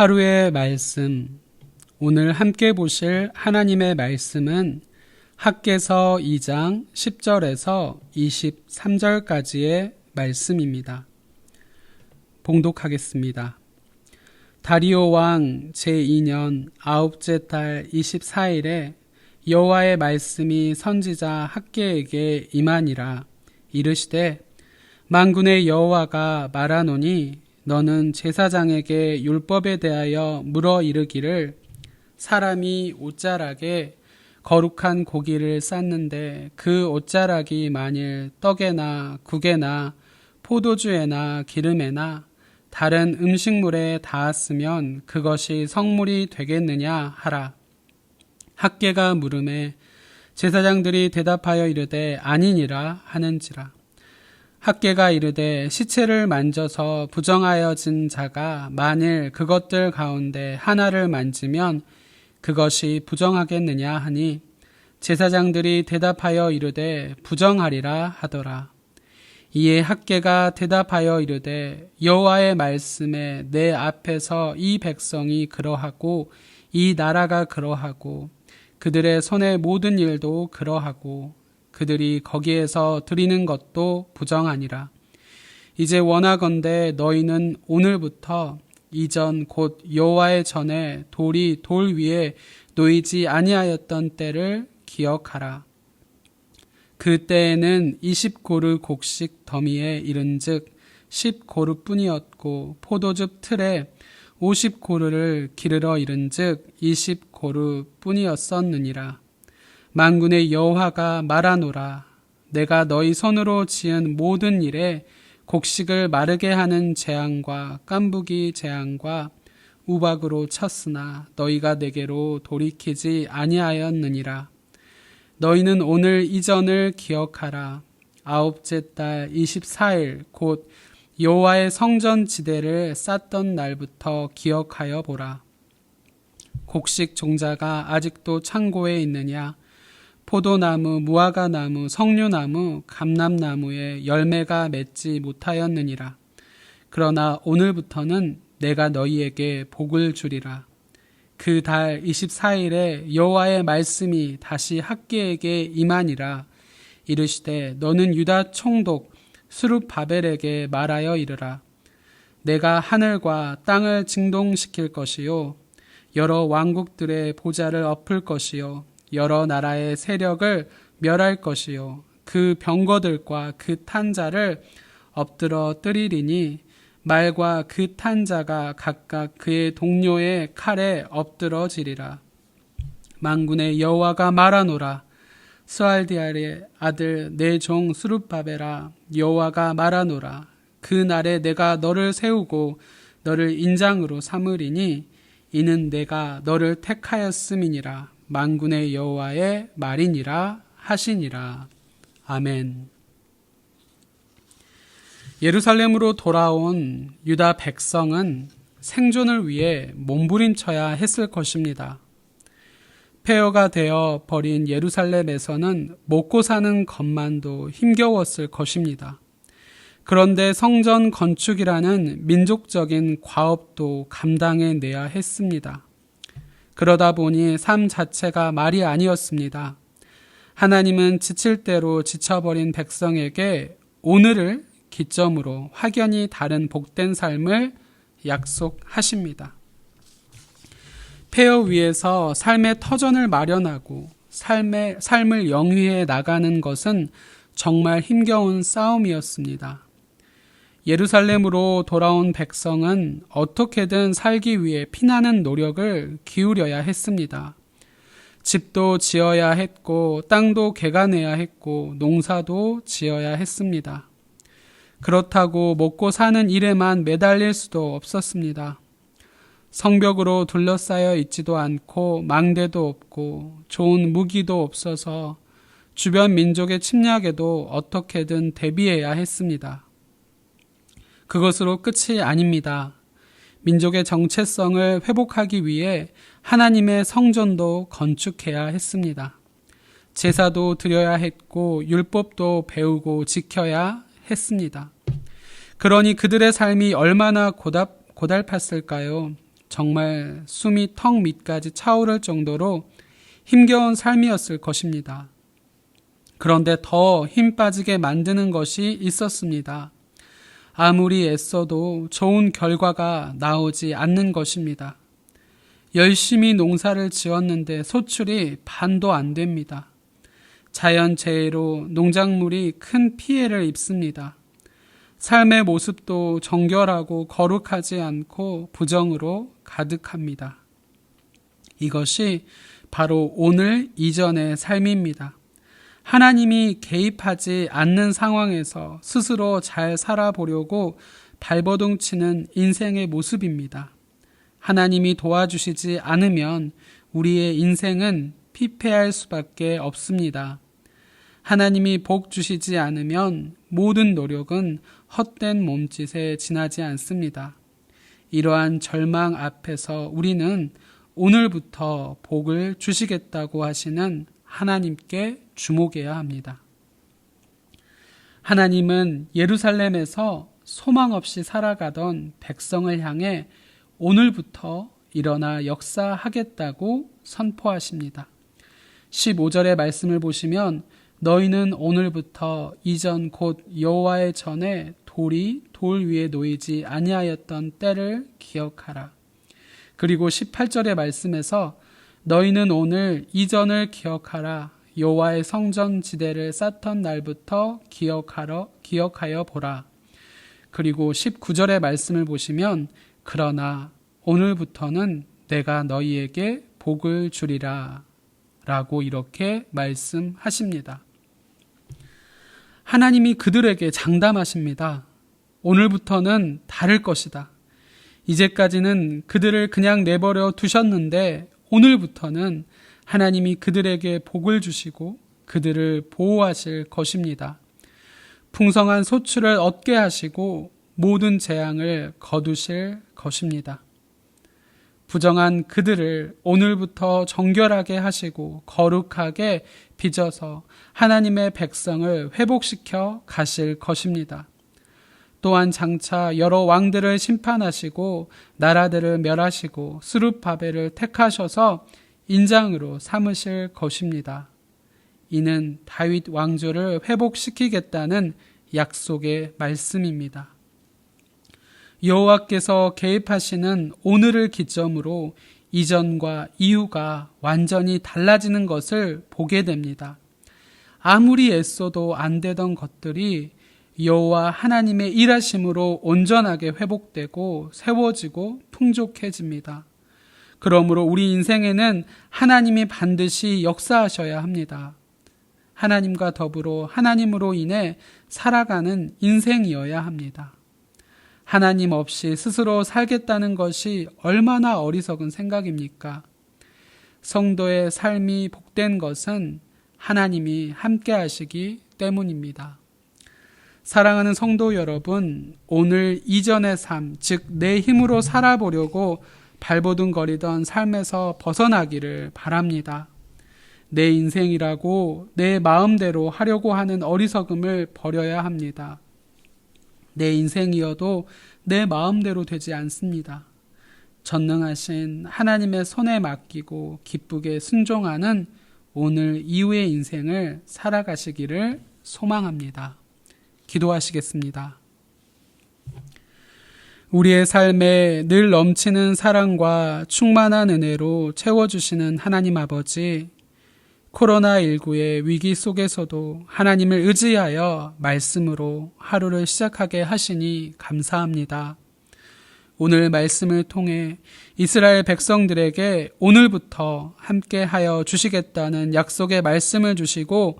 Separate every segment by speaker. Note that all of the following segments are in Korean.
Speaker 1: 하루의 말씀. 오늘 함께 보실 하나님의 말씀은 학개서 2장 10절에서 23절까지의 말씀입니다. 봉독하겠습니다. 다리오 왕 제2년 9째 달 24일에 여호와의 말씀이 선지자 학개에게 임하니라. 이르시되 만군의 여호와가 말하노니 너는 제사장에게 율법에 대하여 물어 이르기를 사람이 옷자락에 거룩한 고기를 쌓는데 그 옷자락이 만일 떡에나 국에나 포도주에나 기름에나 다른 음식물에 닿았으면 그것이 성물이 되겠느냐 하라. 학개가 물음에 제사장들이 대답하여 이르되 아니니라 하는지라. 학개가 이르되 시체를 만져서 부정하여진 자가 만일 그것들 가운데 하나를 만지면 그것이 부정하겠느냐 하니 제사장들이 대답하여 이르되 부정하리라 하더라. 이에 학개가 대답하여 이르되 여호와의 말씀에 내 앞에서 이 백성이 그러하고 이 나라가 그러하고 그들의 손의 모든 일도 그러하고 그들이 거기에서 드리는 것도 부정하니라. 이제 원하건대 너희는 오늘부터 이전 곧 여호와의 전에 돌이 돌 위에 놓이지 아니하였던 때를 기억하라. 그 때에는 20고르 곡식 더미에 이른즉 10고르뿐이었고 포도주 틀에 50고르를 기르러 이른즉 20고르뿐이었었느니라. 만군의 여호와가 말하노라. 내가 너희 손으로 지은 모든 일에 곡식을 마르게 하는 재앙과 깐부기 재앙과 우박으로 쳤으나 너희가 내게로 돌이키지 아니하였느니라. 너희는 오늘 이전을 기억하라. 9째 달 24일 곧 여호와의 성전 지대를 쌓던 날부터 기억하여 보라. 곡식 종자가 아직도 창고에 있느냐? 포도나무, 무화과나무, 석류나무, 감람나무에 열매가 맺지 못하였느니라. 그러나 오늘부터는 내가 너희에게 복을 주리라. 그 달 24일에 여호와의 말씀이 다시 학개에게 임하니라. 이르시되 너는 유다 총독 스룹바벨에게 말하여 이르라. 내가 하늘과 땅을 진동시킬 것이요 여러 왕국들의 보좌를 엎을 것이요 여러 나라의 세력을 멸할 것이요 그 병거들과 그 탄자를 엎드러 뜨리리니 말과 그 탄자가 각각 그의 동료의 칼에 엎드러지리라. 만군의 여호와가 말하노라. 스알디엘의 아들 내 종 스룹바벨아, 여호와가 말하노라. 그 날에 내가 너를 세우고 너를 인장으로 삼으리니 이는 내가 너를 택하였음이니라. 만군의 여호와의 말이니라 하시니라. 아멘. 예루살렘으로 돌아온 유다 백성은 생존을 위해 몸부림쳐야 했을 것입니다. 폐허가 되어 버린 예루살렘에서는 먹고 사는 것만도 힘겨웠을 것입니다. 그런데 성전 건축이라는 민족적인 과업도 감당해내야 했습니다. 그러다 보니 삶 자체가 말이 아니었습니다. 하나님은 지칠 대로 지쳐버린 백성에게 오늘을 기점으로 확연히 다른 복된 삶을 약속하십니다. 폐허 위에서 삶의 터전을 마련하고 삶을 영위해 나가는 것은 정말 힘겨운 싸움이었습니다. 예루살렘으로 돌아온 백성은 어떻게든 살기 위해 피나는 노력을 기울여야 했습니다. 집도 지어야 했고 땅도 개간해야 했고 농사도 지어야 했습니다. 그렇다고 먹고 사는 일에만 매달릴 수도 없었습니다. 성벽으로 둘러싸여 있지도 않고 망대도 없고 좋은 무기도 없어서 주변 민족의 침략에도 어떻게든 대비해야 했습니다. 그것으로 끝이 아닙니다. 민족의 정체성을 회복하기 위해 하나님의 성전도 건축해야 했습니다. 제사도 드려야 했고 율법도 배우고 지켜야 했습니다. 그러니 그들의 삶이 얼마나 고달팠을까요? 정말 숨이 턱 밑까지 차오를 정도로 힘겨운 삶이었을 것입니다. 그런데 더 힘 빠지게 만드는 것이 있었습니다. 아무리 애써도 좋은 결과가 나오지 않는 것입니다. 열심히 농사를 지었는데 소출이 반도 안 됩니다. 자연재해로 농작물이 큰 피해를 입습니다. 삶의 모습도 정결하고 거룩하지 않고 부정으로 가득합니다. 이것이 바로 오늘 이전의 삶입니다. 하나님이 개입하지 않는 상황에서 스스로 잘 살아보려고 발버둥치는 인생의 모습입니다. 하나님이 도와주시지 않으면 우리의 인생은 피폐할 수밖에 없습니다. 하나님이 복 주시지 않으면 모든 노력은 헛된 몸짓에 지나지 않습니다. 이러한 절망 앞에서 우리는 오늘부터 복을 주시겠다고 하시는 하나님께 주목해야 합니다. 하나님은 예루살렘에서 소망 없이 살아가던 백성을 향해 오늘부터 일어나 역사하겠다고 선포하십니다. 15절의 말씀을 보시면 너희는 오늘부터 이전 곧 여호와의 전에 돌이 돌 위에 놓이지 아니하였던 때를 기억하라. 그리고 18절의 말씀에서 너희는 오늘 이전을 기억하라. 여호와의 성전 지대를 쌓던 날부터 기억하여 보라. 그리고 19절의 말씀을 보시면 그러나 오늘부터는 내가 너희에게 복을 주리라 라고 이렇게 말씀하십니다. 하나님이 그들에게 장담하십니다. 오늘부터는 다를 것이다. 이제까지는 그들을 그냥 내버려 두셨는데 오늘부터는 하나님이 그들에게 복을 주시고 그들을 보호하실 것입니다. 풍성한 소출을 얻게 하시고 모든 재앙을 거두실 것입니다. 부정한 그들을 오늘부터 정결하게 하시고 거룩하게 빚어서 하나님의 백성을 회복시켜 가실 것입니다. 또한 장차 여러 왕들을 심판하시고 나라들을 멸하시고 스룹바벨을 택하셔서 인장으로 삼으실 것입니다. 이는 다윗 왕조를 회복시키겠다는 약속의 말씀입니다. 여호와께서 개입하시는 오늘을 기점으로 이전과 이후가 완전히 달라지는 것을 보게 됩니다. 아무리 애써도 안 되던 것들이 여호와 하나님의 일하심으로 온전하게 회복되고 세워지고 풍족해집니다. 그러므로 우리 인생에는 하나님이 반드시 역사하셔야 합니다. 하나님과 더불어 하나님으로 인해 살아가는 인생이어야 합니다. 하나님 없이 스스로 살겠다는 것이 얼마나 어리석은 생각입니까? 성도의 삶이 복된 것은 하나님이 함께 하시기 때문입니다. 사랑하는 성도 여러분, 오늘 이전의 삶, 즉 내 힘으로 살아보려고 발버둥거리던 삶에서 벗어나기를 바랍니다. 내 인생이라고 내 마음대로 하려고 하는 어리석음을 버려야 합니다. 내 인생이어도 내 마음대로 되지 않습니다. 전능하신 하나님의 손에 맡기고 기쁘게 순종하는 오늘 이후의 인생을 살아가시기를 소망합니다. 기도하시겠습니다. 우리의 삶에 늘 넘치는 사랑과 충만한 은혜로 채워주시는 하나님 아버지, 코로나19의 위기 속에서도 하나님을 의지하여 말씀으로 하루를 시작하게 하시니 감사합니다. 오늘 말씀을 통해 이스라엘 백성들에게 오늘부터 함께하여 주시겠다는 약속의 말씀을 주시고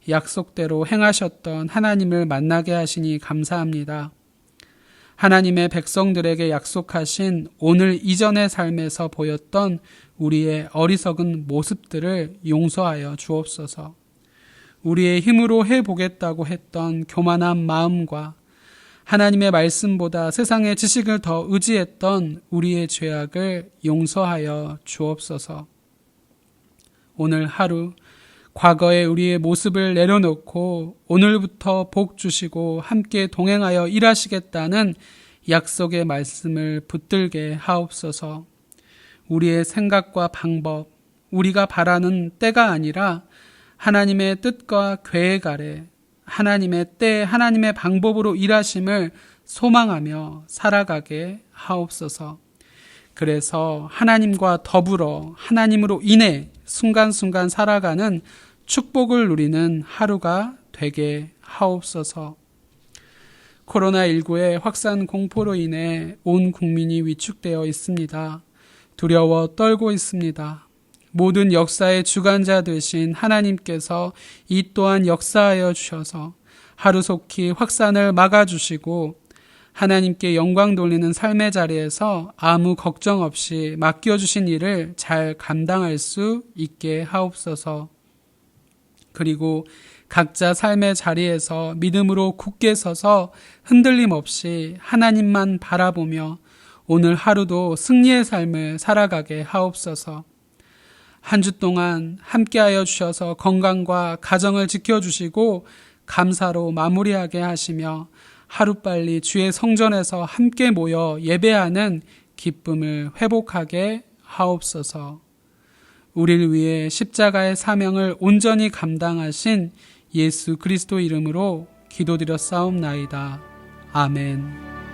Speaker 1: 약속대로 행하셨던 하나님을 만나게 하시니 감사합니다. 하나님의 백성들에게 약속하신 오늘 이전의 삶에서 보였던 우리의 어리석은 모습들을 용서하여 주옵소서. 우리의 힘으로 해보겠다고 했던 교만한 마음과 하나님의 말씀보다 세상의 지식을 더 의지했던 우리의 죄악을 용서하여 주옵소서. 오늘 하루 과거의 우리의 모습을 내려놓고 오늘부터 복 주시고 함께 동행하여 일하시겠다는 약속의 말씀을 붙들게 하옵소서. 우리의 생각과 방법, 우리가 바라는 때가 아니라 하나님의 뜻과 계획 아래 하나님의 때, 하나님의 방법으로 일하심을 소망하며 살아가게 하옵소서. 그래서 하나님과 더불어 하나님으로 인해 순간순간 살아가는 축복을 누리는 하루가 되게 하옵소서. 코로나19의 확산 공포로 인해 온 국민이 위축되어 있습니다. 두려워 떨고 있습니다. 모든 역사의 주관자 되신 하나님께서 이 또한 역사하여 주셔서 하루속히 확산을 막아주시고 하나님께 영광 돌리는 삶의 자리에서 아무 걱정 없이 맡겨주신 일을 잘 감당할 수 있게 하옵소서. 그리고 각자 삶의 자리에서 믿음으로 굳게 서서 흔들림 없이 하나님만 바라보며 오늘 하루도 승리의 삶을 살아가게 하옵소서. 한 주 동안 함께하여 주셔서 건강과 가정을 지켜주시고 감사로 마무리하게 하시며 하루빨리 주의 성전에서 함께 모여 예배하는 기쁨을 회복하게 하옵소서. 우리를 위해 십자가의 사명을 온전히 감당하신 예수 그리스도 이름으로 기도드렸사옵나이다. 아멘.